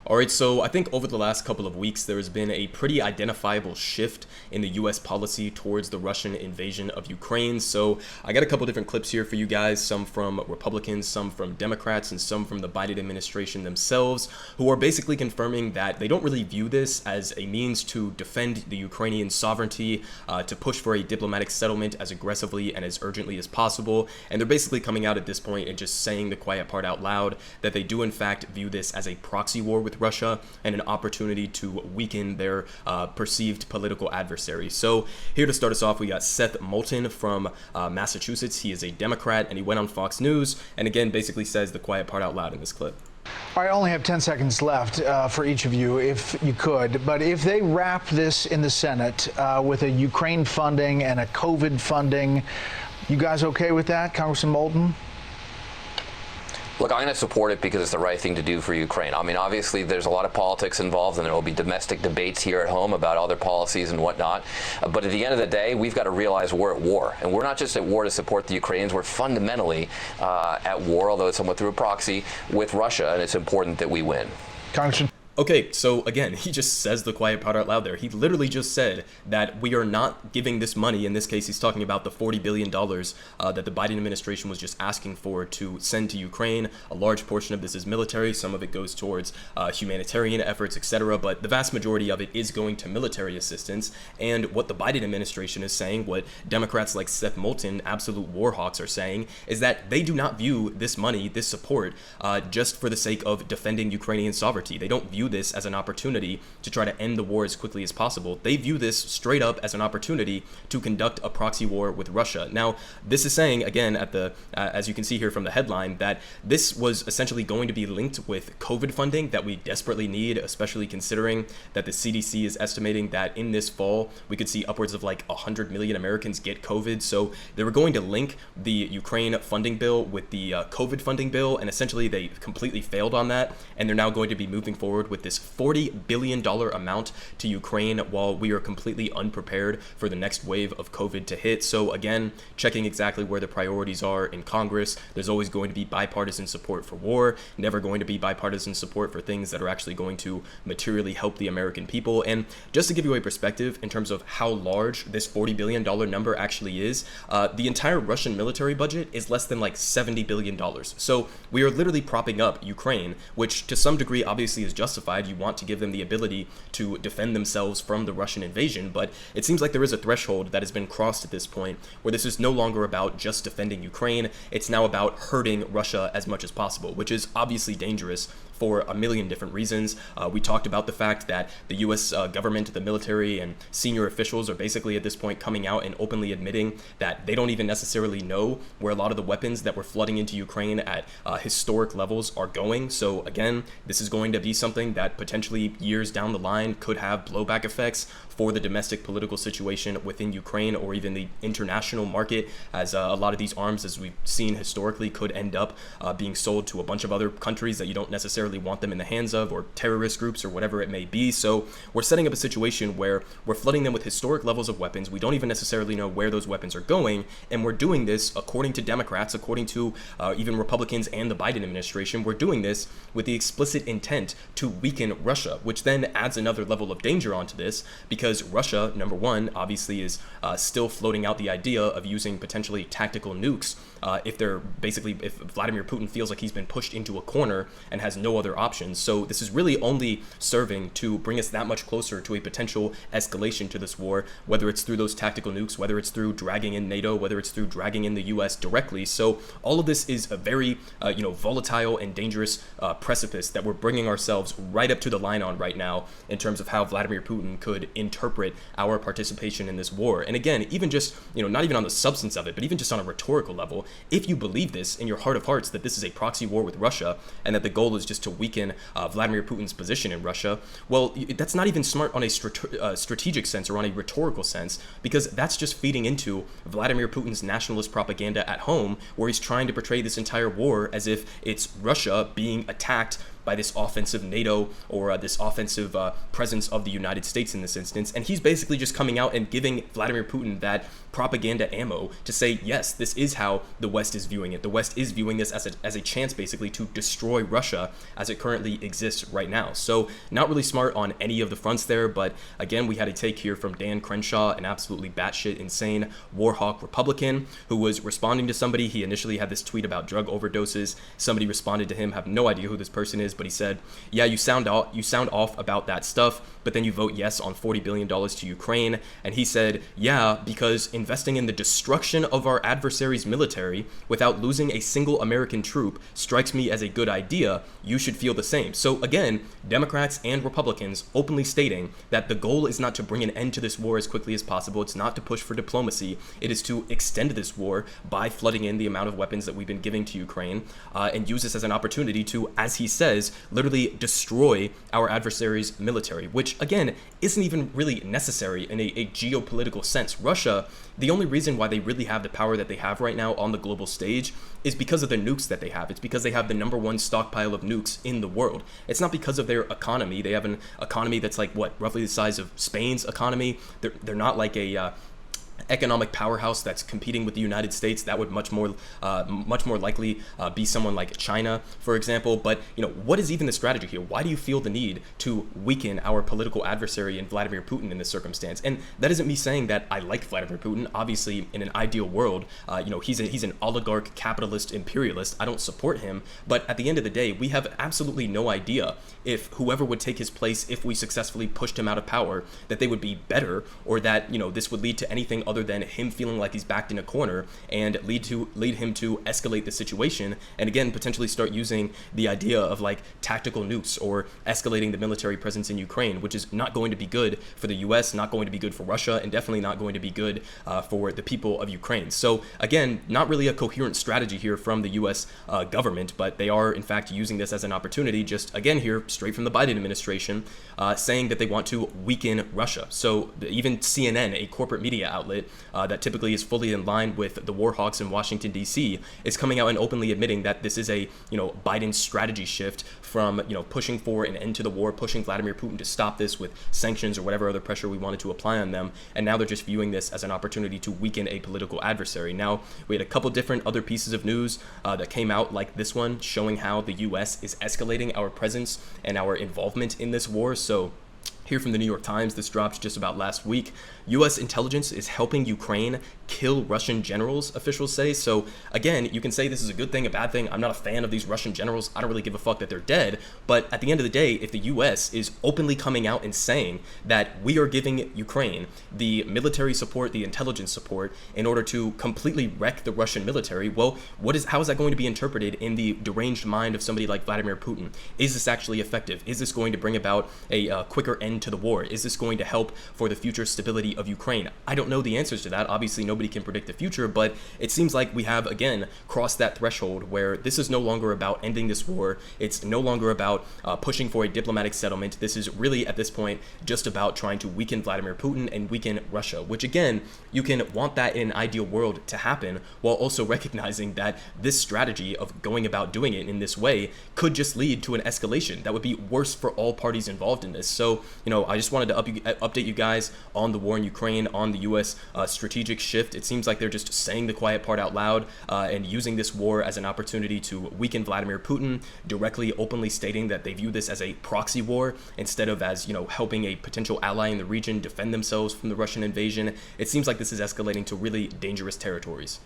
All right, so I think over the last couple of weeks, there's been a pretty identifiable shift in the U.S. policy towards the Russian invasion of Ukraine. So I got a couple different clips here for you guys, some from Republicans, some from Democrats, and some from the Biden administration themselves, who are basically confirming that they don't really view this as a means to defend the Ukrainian sovereignty, to push for a diplomatic settlement as aggressively and as urgently as possible. And they're basically coming out at this point and just saying the quiet part out loud that they do in fact view this as a proxy war with Russia and an opportunity to weaken their perceived political adversary. So here to start us off, we got Seth Moulton from Massachusetts. He is a Democrat, and he went on Fox News and again basically says the quiet part out loud in this clip. I only have 10 seconds left for each of you, if you could. But if they wrap this in the Senate with a Ukraine funding and a COVID funding, you guys okay with that, Congressman Moulton? Look, I'm going to support it because it's the right thing to do for Ukraine. I mean, obviously, there's a lot of politics involved, and there will be domestic debates here at home about other policies and whatnot. But at the end of the day, we've got to realize we're at war. And we're not just at war to support the Ukrainians. We're fundamentally at war, although it's somewhat through a proxy, with Russia, and it's important that we win. Congressman. Okay, so again, he just says the quiet part out loud there. He literally just said that we are not giving this money. In this case, he's talking about the $40 billion that the Biden administration was just asking for to send to Ukraine. A large portion of this is military. Some of it goes towards humanitarian efforts, etc. But the vast majority of it is going to military assistance. And what the Biden administration is saying, what Democrats like Seth Moulton, absolute warhawks, are saying, is that they do not view this money, this support, just for the sake of defending Ukrainian sovereignty. They don't view this as an opportunity to try to end the war as quickly as possible. They view this straight up as an opportunity to conduct a proxy war with Russia. Now, this is saying, again, at the as you can see here from the headline, that this was essentially going to be linked with COVID funding that we desperately need, especially considering that the CDC is estimating that in this fall, we could see upwards of like 100 million Americans get COVID. So they were going to link the Ukraine funding bill with the COVID funding bill, and essentially they completely failed on that. And they're now going to be moving forward with this $40 billion amount to Ukraine while we are completely unprepared for the next wave of COVID to hit. So again, checking exactly where the priorities are in Congress. There's always going to be bipartisan support for war, never going to be bipartisan support for things that are actually going to materially help the American people. And just to give you a perspective in terms of how large this $40 billion number actually is, the entire Russian military budget is less than like $70 billion. So we are literally propping up Ukraine, which to some degree obviously is justified. You want to give them the ability to defend themselves from the Russian invasion, but it seems like there is a threshold that has been crossed at this point where this is no longer about just defending Ukraine. It's now about hurting Russia as much as possible, which is obviously dangerous for a million different reasons. We talked about the fact that the U.S. government, the military, and senior officials are basically at this point coming out and openly admitting that they don't even necessarily know where a lot of the weapons that were flooding into Ukraine at historic levels are going. So again, this is going to be something that potentially years down the line could have blowback effects for the domestic political situation within Ukraine or even the international market, as a lot of these arms, as we've seen historically, could end up being sold to a bunch of other countries that you don't necessarily want them in the hands of, or terrorist groups or whatever it may be. So we're setting up a situation where we're flooding them with historic levels of weapons. We don't even necessarily know where those weapons are going, and we're doing this, according to Democrats, according to even Republicans and the Biden administration, we're doing this with the explicit intent to weaken Russia, which then adds another level of danger onto this, because Russia, number one, obviously is still floating out the idea of using potentially tactical nukes if Vladimir Putin feels like he's been pushed into a corner and has no other options. So this is really only serving to bring us that much closer to a potential escalation to this war, whether it's through those tactical nukes, whether it's through dragging in NATO, whether it's through dragging in the US directly. So all of this is a very volatile and dangerous precipice that we're bringing ourselves right up to the line on right now in terms of how Vladimir Putin could interpret our participation in this war. And again, even just, not even on the substance of it, but even just on a rhetorical level, if you believe this in your heart of hearts, that this is a proxy war with Russia and that the goal is just to weaken Vladimir Putin's position in Russia, well, that's not even smart on a strategic sense or on a rhetorical sense, because that's just feeding into Vladimir Putin's nationalist propaganda at home, where he's trying to portray this entire war as if it's Russia being attacked by this offensive NATO or this offensive presence of the United States in this instance. And he's basically just coming out and giving Vladimir Putin that propaganda ammo to say, yes, this is how the West is viewing it. The West is viewing this as a chance basically to destroy Russia as it currently exists right now. So not really smart on any of the fronts there, but again, we had a take here from Dan Crenshaw, an absolutely batshit insane WARHAWK Republican who was responding to somebody. He initially had this tweet about drug overdoses. Somebody responded to him, have no idea who this person is, but he said, yeah, you sound off about that stuff, but then you vote yes on $40 billion to Ukraine. And he said, yeah, because investing in the destruction of our adversary's military without losing a single American troop strikes me as a good idea. You should feel the same. So again, Democrats and Republicans openly stating that the goal is not to bring an end to this war as quickly as possible. It's not to push for diplomacy. It is to extend this war by flooding in the amount of weapons that we've been giving to Ukraine and use this as an opportunity to, as he says, literally destroy our adversary's military, which again isn't even really necessary in a geopolitical sense. Russia, the only reason why they really have the power that they have right now on the global stage is because of the nukes that they have. It's because they have the #1 stockpile of nukes in the world. It's not because of their economy. They have an economy that's like, what, roughly the size of Spain's economy. They're not like a economic powerhouse that's competing with the United States. That would much more likely be someone like China, for example. But what is even the strategy here? Why do you feel the need to weaken our political adversary in Vladimir Putin in this circumstance? And that isn't me saying that I like Vladimir Putin. Obviously, in an ideal world, he's an oligarch, capitalist, imperialist. I don't support him. But at the end of the day, we have absolutely no idea if whoever would take his place, if we successfully pushed him out of power, that they would be better, or that this would lead to anything other than him feeling like he's backed in a corner and lead him to escalate the situation, and again potentially start using the idea of like tactical nukes or escalating the military presence in Ukraine, which is not going to be good for the US, not going to be good for Russia, and definitely not going to be good for the people of Ukraine. So again, not really a coherent strategy here from the US government, but they are in fact using this as an opportunity, just again here straight from the Biden administration, saying that they want to weaken Russia. So even CNN, a corporate media outlet that typically is fully in line with the WARHAWKs in Washington, D.C., is coming out and openly admitting that this is a Biden strategy shift from pushing for an end to the war, pushing Vladimir Putin to stop this with sanctions or whatever other pressure we wanted to apply on them, and now they're just viewing this as an opportunity to weaken a political adversary. Now, we had a couple different other pieces of news that came out, like this one, showing how the U.S. is escalating our presence and our involvement in this war. So here from the New York Times, this dropped just about last week. U.S. intelligence is helping Ukraine kill Russian generals, officials say. So again, you can say this is a good thing, a bad thing. I'm not a fan of these Russian generals. I don't really give a fuck that they're dead. But at the end of the day, if the U.S. is openly coming out and saying that we are giving Ukraine the military support, the intelligence support, in order to completely wreck the Russian military, well, how is that going to be interpreted in the deranged mind of somebody like Vladimir Putin? Is this actually effective? Is this going to bring about a quicker end to the war? Is this going to help for the future stability of Ukraine? I don't know the answers to that. Obviously, nobody can predict the future, but it seems like we have, again, crossed that threshold where this is no longer about ending this war. It's no longer about pushing for a diplomatic settlement. This is really, at this point, just about trying to weaken Vladimir Putin and weaken Russia, which, again, you can want that in an ideal world to happen while also recognizing that this strategy of going about doing it in this way could just lead to an escalation that would be worse for all parties involved in this. So, I just wanted to update you guys on the war in Ukraine, on the U.S. Strategic shift. It seems like they're just saying the quiet part out loud and using this war as an opportunity to weaken Vladimir Putin, directly, openly stating that they view this as a proxy war instead of as, helping a potential ally in the region defend themselves from the Russian invasion. It seems like this is escalating to really dangerous territories.